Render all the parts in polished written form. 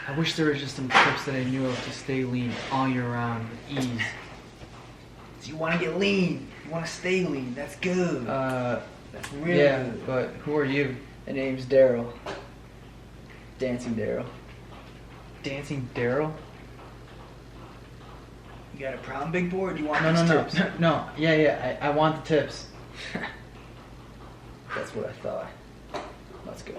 I wish there was just some tips that I knew of to stay lean all year round with ease. So you want to get lean, you want to stay lean, that's good. That's really good. But who are you? My name's Daryl. Dancing Daryl. Dancing Daryl? You got a problem, big boy, or do you want No, these no, tips? no. Yeah, I want the tips. That's what I thought. Let's go.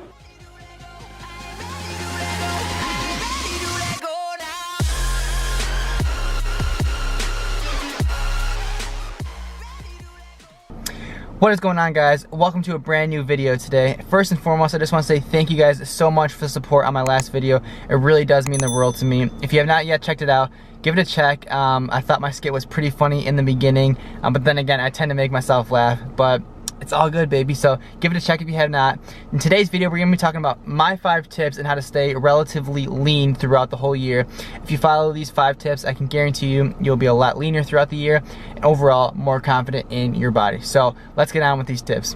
What is going on, guys? Welcome to a brand new video today. First and foremost, I just want to say thank you guys so much for the support on my last video. It really does mean the world to me. If you have not yet checked it out, give it a check. I thought my skit was pretty funny in the beginning, but then again, I tend to make myself laugh, but it's all good, baby. So give it a check if you have not. In today's video, we're gonna be talking about my 5 tips on how to stay relatively lean throughout the whole year. If you follow these 5 tips, I can guarantee you, you'll be a lot leaner throughout the year and overall more confident in your body. So let's get on with these tips.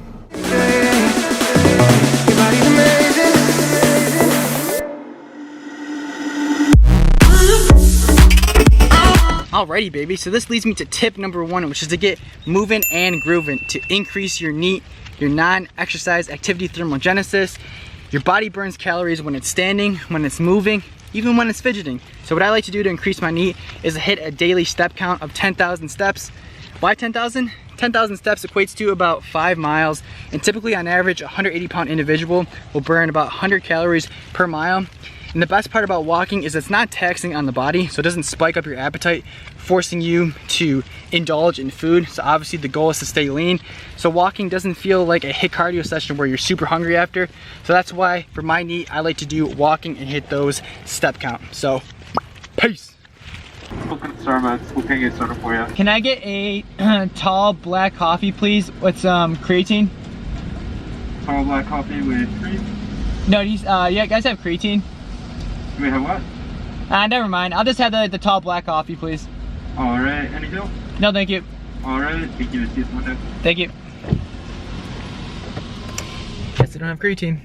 Alrighty, baby, so this leads me to tip number 1, which is to get moving and grooving to increase your NEAT, your non-exercise activity thermogenesis. Your body burns calories when it's standing, when it's moving, even when it's fidgeting. So what I like to do to increase my NEAT is to hit a daily step count of 10,000 steps. Why 10,000? 10,000 steps equates to about 5 miles, and typically on average, a 180-pound individual will burn about 100 calories per mile. And the best part about walking is it's not taxing on the body, so it doesn't spike up your appetite, forcing you to indulge in food. So obviously the goal is to stay lean. So walking doesn't feel like a HIIT cardio session where you're super hungry after. So that's why for my NEAT, I like to do walking and hit those step count. So, peace. Starbucks, what can I get started for you? Can I get a tall black coffee, please, with some creatine? Tall black coffee with cream? No, these, yeah, guys have creatine. Do we have what? Never mind. I'll just have the tall black coffee, please. Alright, anything else? No, thank you. Alright, thank you. See you Monday. Thank you. Guess I don't have creatine.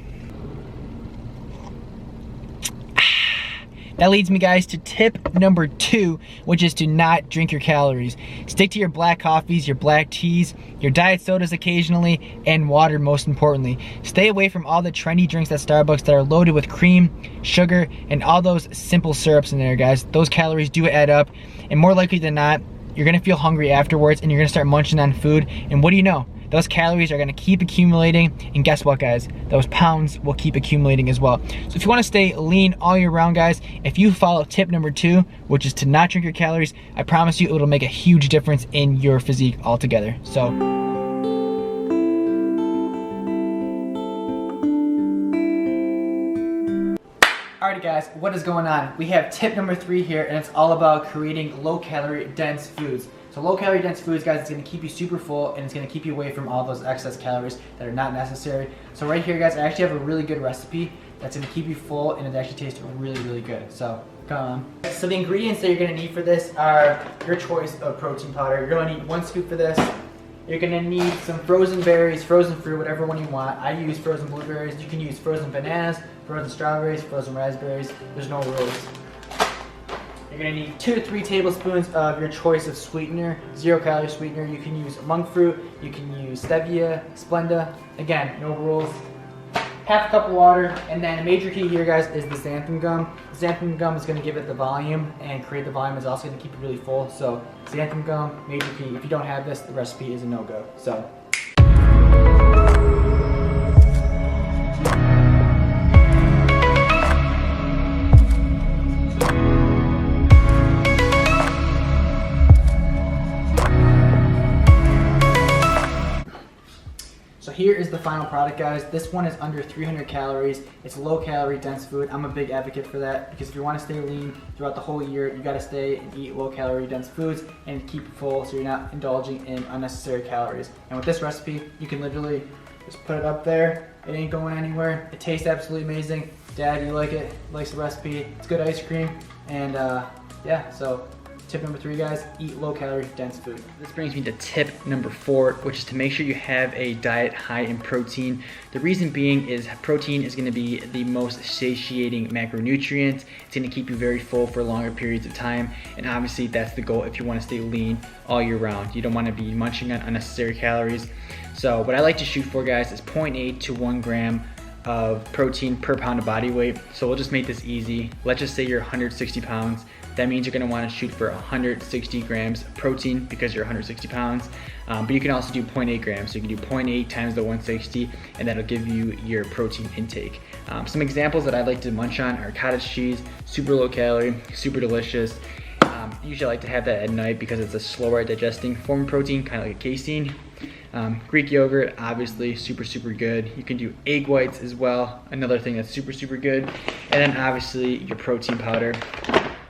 That leads me, guys, to tip number 2, which is to not drink your calories. Stick to your black coffees, your black teas, your diet sodas occasionally, and water most importantly. Stay away from all the trendy drinks at Starbucks that are loaded with cream, sugar, and all those simple syrups in there, guys. Those calories do add up, and more likely than not, you're gonna feel hungry afterwards and you're gonna start munching on food, and what do you know? Those calories are gonna keep accumulating, and guess what, guys? Those pounds will keep accumulating as well. So if you wanna stay lean all year round, guys, if you follow tip number 2, which is to not drink your calories, I promise you it'll make a huge difference in your physique altogether. So. Alrighty, guys, what is going on? We have tip number 3 here, and it's all about creating low-calorie dense foods. So low-calorie dense foods, guys, it's gonna keep you super full, and it's gonna keep you away from all those excess calories that are not necessary. So right here, guys, I actually have a really good recipe that's gonna keep you full, and it actually tastes really, really good. So come on. So the ingredients that you're gonna need for this are your choice of protein powder. You're gonna need 1 scoop for this. You're gonna need some frozen berries, frozen fruit, whatever one you want. I use frozen blueberries. You can use frozen bananas, frozen strawberries, frozen raspberries. There's no rules. You're gonna need 2 to 3 tablespoons of your choice of sweetener, 0-calorie sweetener. You can use monk fruit, you can use stevia, Splenda. Again, no rules. Half a cup of water, and then a major key here, guys, is the xanthan gum. Xanthan gum is gonna give it the volume, and create the volume is also gonna keep it really full. So xanthan gum, major key. If you don't have this, the recipe is a no-go. So. Here is the final product, guys. This one is under 300 calories. It's low calorie dense food. I'm a big advocate for that because if you want to stay lean throughout the whole year, you got to stay and eat low calorie dense foods and keep it full so you're not indulging in unnecessary calories. And with this recipe, you can literally just put it up there. It ain't going anywhere. It tastes absolutely amazing. Dad, you like it? Likes the recipe. It's good ice cream. And yeah, so tip number 3, guys, eat low-calorie, dense food. This brings me to tip number 4, which is to make sure you have a diet high in protein. The reason being is protein is going to be the most satiating macronutrient. It's going to keep you very full for longer periods of time, and obviously that's the goal if you want to stay lean all year round. You don't want to be munching on unnecessary calories. So what I like to shoot for, guys, is 0.8 to 1 gram of protein per pound of body weight. So we'll just make this easy. Let's just say you're 160 pounds. That means you're gonna wanna shoot for 160 grams of protein because you're 160 pounds. But you can also do 0.8 grams. So you can do 0.8 times the 160, and that'll give you your protein intake. Some examples that I like to munch on are cottage cheese, super low calorie, super delicious. Usually I like to have that at night because it's a slower digesting form of protein, kind of like a casein. Greek yogurt, obviously super good. You can do egg whites as well, another thing that's super good. And then obviously your protein powder.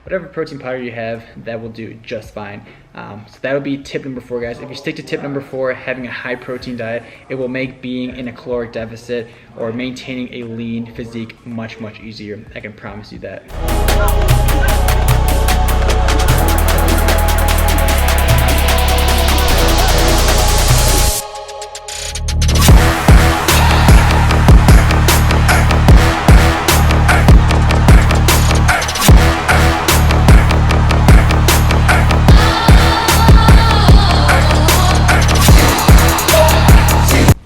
Whatever protein powder you have, that will do just fine. So that would be tip number 4, guys. If you stick to tip number 4, having a high protein diet, it will make being in a caloric deficit or maintaining a lean physique much easier. I can promise you that.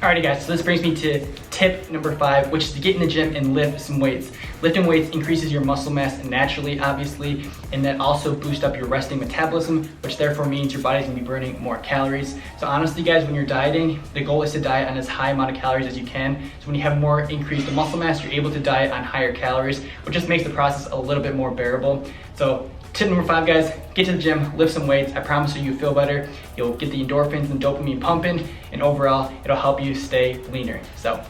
Alrighty guys, so this brings me to tip number 5, which is to get in the gym and lift some weights. Lifting weights increases your muscle mass naturally, obviously, and that also boosts up your resting metabolism, which therefore means your body's gonna be burning more calories. So honestly guys, when you're dieting, the goal is to diet on as high amount of calories as you can. So when you have more increased muscle mass, you're able to diet on higher calories, which just makes the process a little bit more bearable. So tip number 5, guys, get to the gym, lift some weights. I promise you, you'll feel better. You'll get the endorphins and dopamine pumping, and overall, it'll help you stay leaner. So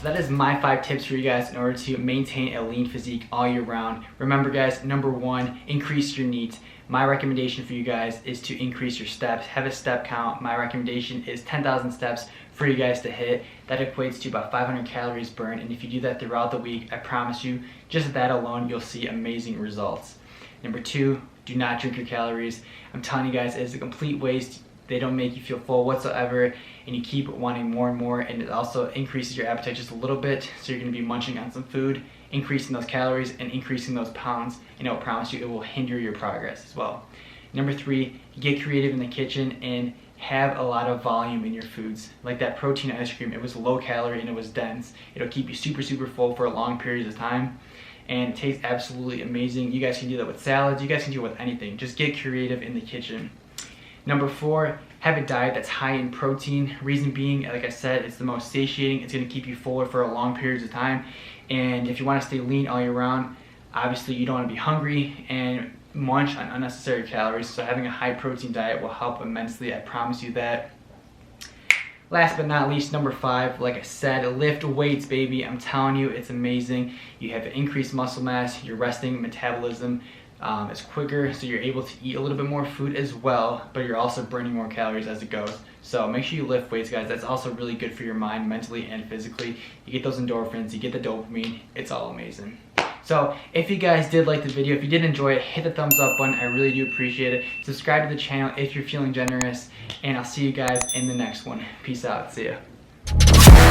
that is my 5 tips for you guys in order to maintain a lean physique all year round. Remember guys, number 1, increase your needs. My recommendation for you guys is to increase your steps. Have a step count. My recommendation is 10,000 steps for you guys to hit. That equates to about 500 calories burned, and if you do that throughout the week, I promise you, just that alone, you'll see amazing results. Number 2, do not drink your calories. I'm telling you guys, it's a complete waste. They don't make you feel full whatsoever, and you keep wanting more and more, and it also increases your appetite just a little bit, so you're gonna be munching on some food, increasing those calories and increasing those pounds, and I'll promise you it will hinder your progress as well. Number 3, get creative in the kitchen and have a lot of volume in your foods. Like that protein ice cream, it was low calorie and it was dense. It'll keep you super full for a long period of time, and it tastes absolutely amazing. You guys can do that with salads, you guys can do it with anything. Just get creative in the kitchen. Number 4, have a diet that's high in protein. Reason being, like I said, it's the most satiating. It's gonna keep you fuller for a long periods of time. And if you wanna stay lean all year round, obviously you don't wanna be hungry and munch on unnecessary calories. So having a high protein diet will help immensely, I promise you that. Last but not least, number 5, like I said, lift weights, baby. I'm telling you, it's amazing. You have increased muscle mass, your resting metabolism is quicker, so you're able to eat a little bit more food as well, but you're also burning more calories as it goes. So make sure you lift weights, guys. That's also really good for your mind, mentally and physically. You get those endorphins, you get the dopamine. It's all amazing. So if you guys did like the video, if you did enjoy it, hit the thumbs up button. I really do appreciate it. Subscribe to the channel if you're feeling generous, and I'll see you guys in the next one. Peace out. See ya.